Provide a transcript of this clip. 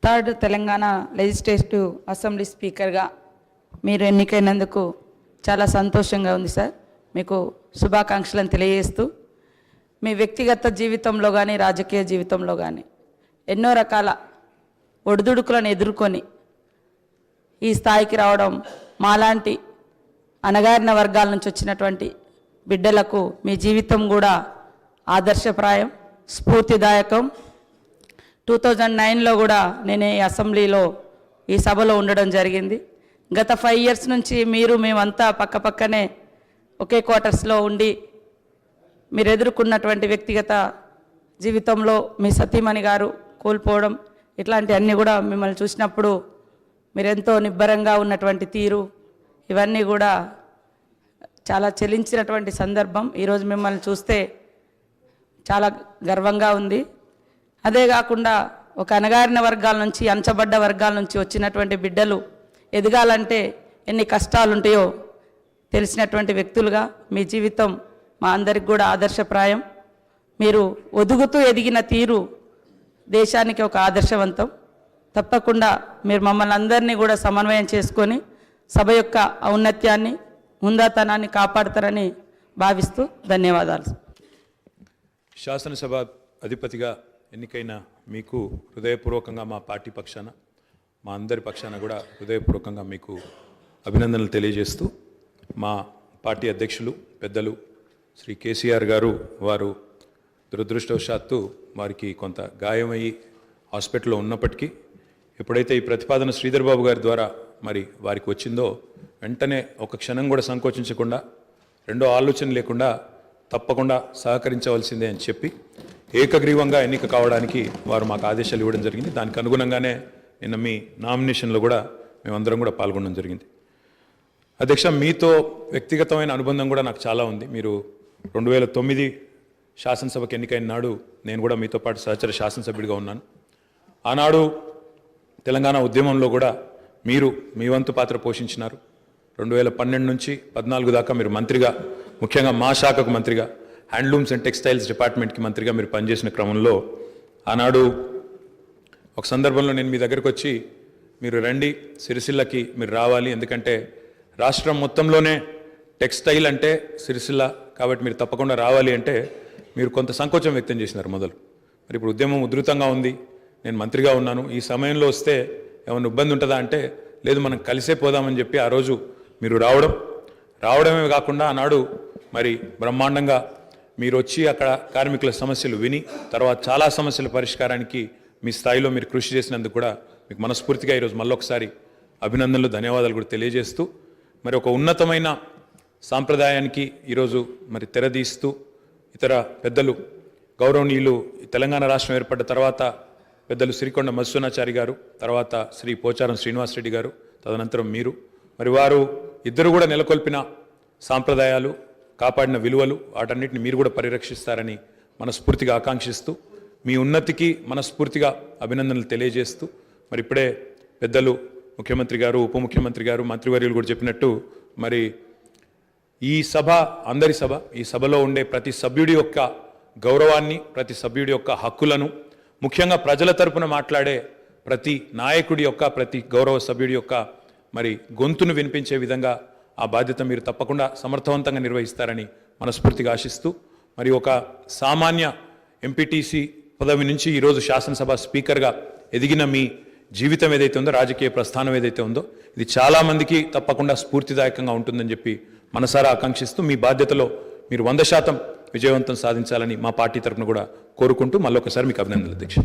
Third Telangana legislative assembly స్పీకర్గా మీరు ఎన్నికైనందుకు చాలా సంతోషంగా ఉంది సార్. మీకు శుభాకాంక్షలను తెలియజేస్తూ మీ వ్యక్తిగత జీవితంలో కానీ రాజకీయ జీవితంలో కానీ ఎన్నో రకాల ఒడిదుడుకులను ఎదుర్కొని ఈ స్థాయికి రావడం మాలాంటి అణగారిన వర్గాల నుంచి వచ్చినటువంటి బిడ్డలకు మీ జీవితం కూడా ఆదర్శప్రాయం, స్ఫూర్తిదాయకం. 2009లో కూడా నేను ఈ అసెంబ్లీలో ఈ సభలో ఉండడం జరిగింది. గత 5 years నుంచి మేమంతా పక్కపక్కనే ఒకే క్వార్టర్స్లో ఉండి మీరు ఎదుర్కొన్నటువంటి వ్యక్తిగత జీవితంలో మీ సతీమణి గారు కోల్పోవడం ఇట్లాంటివన్నీ కూడా మిమ్మల్ని చూసినప్పుడు మీరెంతో నిబ్బరంగా ఉన్నటువంటి తీరు ఇవన్నీ కూడా చాలా చెలించినటువంటి సందర్భం. ఈరోజు మిమ్మల్ని చూస్తే చాలా గర్వంగా ఉంది. అదే కాకుండా ఒక అణగారిన వర్గాల నుంచి అంచబడ్డ వర్గాల నుంచి వచ్చినటువంటి బిడ్డలు ఎదగాలంటే ఎన్ని కష్టాలు ఉంటాయో తెలిసినటువంటి వ్యక్తులుగా మీ జీవితం మా అందరికి కూడా ఆదర్శప్రాయం. మీరు ఒదుగుతూ ఎదిగిన తీరు దేశానికి ఒక ఆదర్శవంతం. తప్పకుండా మీరు మమ్మల్ని అందరినీ కూడా సమన్వయం చేసుకొని సభ యొక్క ఔన్నత్యాన్ని హుందాతనాన్ని కాపాడతారని భావిస్తూ ధన్యవాదాలు. శాసనసభ అధిపతిగా ఎన్నికైన మీకు హృదయపూర్వకంగా మా పార్టీ పక్షాన మా అందరి పక్షాన కూడా హృదయపూర్వకంగా మీకు అభినందనలు తెలియజేస్తూ మా పార్టీ అధ్యక్షులు పెద్దలు శ్రీ కేసీఆర్ గారు వారు దురదృష్టవశాత్తు వారికి కొంత గాయమయ్యి హాస్పిటల్లో ఉన్నప్పటికీ ఎప్పుడైతే ఈ ప్రతిపాదన శ్రీధర్ బాబు గారి ద్వారా మరి వారికి వచ్చిందో వెంటనే ఒక క్షణం కూడా సంకోచించకుండా రెండో ఆలోచన లేకుండా తప్పకుండా సహకరించవలసిందే అని చెప్పి ఏకగ్రీవంగా ఎన్నిక కావడానికి వారు మాకు ఆదేశాలు ఇవ్వడం జరిగింది. దానికి అనుగుణంగానే నిన్న మీ నామినేషన్లో కూడా మేమందరం కూడా పాల్గొనడం జరిగింది. అధ్యక్ష, మీతో వ్యక్తిగతమైన అనుబంధం కూడా నాకు చాలా ఉంది. మీరు 2009 శాసనసభకు ఎన్నికైన నాడు నేను కూడా మీతో పాటు సహచర శాసనసభ్యుడిగా ఉన్నాను. ఆనాడు తెలంగాణ ఉద్యమంలో కూడా మీరు మీ వంతు పాత్ర పోషించినారు. 2012 నుంచి 14 దాకా మీరు మంత్రిగా, ముఖ్యంగా మా శాఖకు మంత్రిగా, హ్యాండ్లూమ్స్ అండ్ టెక్స్టైల్స్ డిపార్ట్మెంట్కి మంత్రిగా మీరు పనిచేసిన క్రమంలో ఆనాడు ఒక సందర్భంలో నేను మీ దగ్గరకు వచ్చి మీరు రండి సిరిసిల్లకి మీరు రావాలి, ఎందుకంటే రాష్ట్రం మొత్తంలోనే టెక్స్టైల్ అంటే సిరిసిల్ల కాబట్టి మీరు తప్పకుండా రావాలి అంటే మీరు కొంత సంకోచం వ్యక్తం చేసినారు మొదలు. మరి ఇప్పుడు ఉద్యమం ఉధృతంగా ఉంది, నేను మంత్రిగా ఉన్నాను, ఈ సమయంలో వస్తే ఏమైనా ఇబ్బంది ఉంటుందా అంటే లేదు మనం కలిసే పోదామని చెప్పి ఆ రోజు మీరు రావడమే కాకుండా ఆనాడు మరి బ్రహ్మాండంగా మీరు వచ్చి అక్కడ కార్మికుల సమస్యలు విని తర్వాత చాలా సమస్యల పరిష్కారానికి మీ స్థాయిలో మీరు కృషి చేసినందుకు కూడా మీకు మనస్ఫూర్తిగా ఈరోజు మళ్ళొకసారి అభినందనలు ధన్యవాదాలు కూడా తెలియజేస్తూ మరి ఒక ఉన్నతమైన సాంప్రదాయానికి ఈరోజు మరి తెరదీస్తూ ఇతర పెద్దలు గౌరవనీయులు తెలంగాణ రాష్ట్రం ఏర్పడ్డ తర్వాత పెద్దలు శ్రీకొండ మధుసూనాచారి గారు, తర్వాత శ్రీ పోచారం శ్రీనివాసరెడ్డి గారు, తదనంతరం మీరు మరి వారు ఇద్దరు కూడా నెలకొల్పిన సాంప్రదాయాలు కాపాడిన విలువలు వాటన్నిటిని మీరు కూడా పరిరక్షిస్తారని మనస్ఫూర్తిగా ఆకాంక్షిస్తూ మీ ఉన్నతికి మనస్ఫూర్తిగా అభినందనలు తెలియజేస్తూ మరి ఇప్పుడే పెద్దలు ముఖ్యమంత్రి గారు, ఉప ముఖ్యమంత్రి గారు, మంత్రివర్యులు కూడా చెప్పినట్టు మరి ఈ సభ అందరి సభ, ఈ సభలో ఉండే ప్రతి సభ్యుడి యొక్క గౌరవాన్ని, ప్రతి సభ్యుడి యొక్క హక్కులను, ముఖ్యంగా ప్రజల తరపున మాట్లాడే ప్రతి నాయకుడి యొక్క, ప్రతి గౌరవ సభ్యుడి యొక్క మరి గొంతును వినిపించే విధంగా ఆ బాధ్యత మీరు తప్పకుండా సమర్థవంతంగా నిర్వహిస్తారని మనస్ఫూర్తిగా ఆశిస్తూ మరి ఒక సామాన్య ఎంపీటీసీ పదవి నుంచి ఈరోజు శాసనసభ స్పీకర్గా ఎదిగిన మీ జీవితం ఏదైతే ఉందో, రాజకీయ ప్రస్థానం ఏదైతే ఉందో, ఇది చాలామందికి తప్పకుండా స్ఫూర్తిదాయకంగా ఉంటుందని చెప్పి మనసారా ఆకాంక్షిస్తూ మీ బాధ్యతలో మీరు 100% విజయవంతం సాధించాలని మా పార్టీ తరఫున కూడా కోరుకుంటూ మళ్ళొకసారి మీకు అభినందనలు అధ్యక్ష.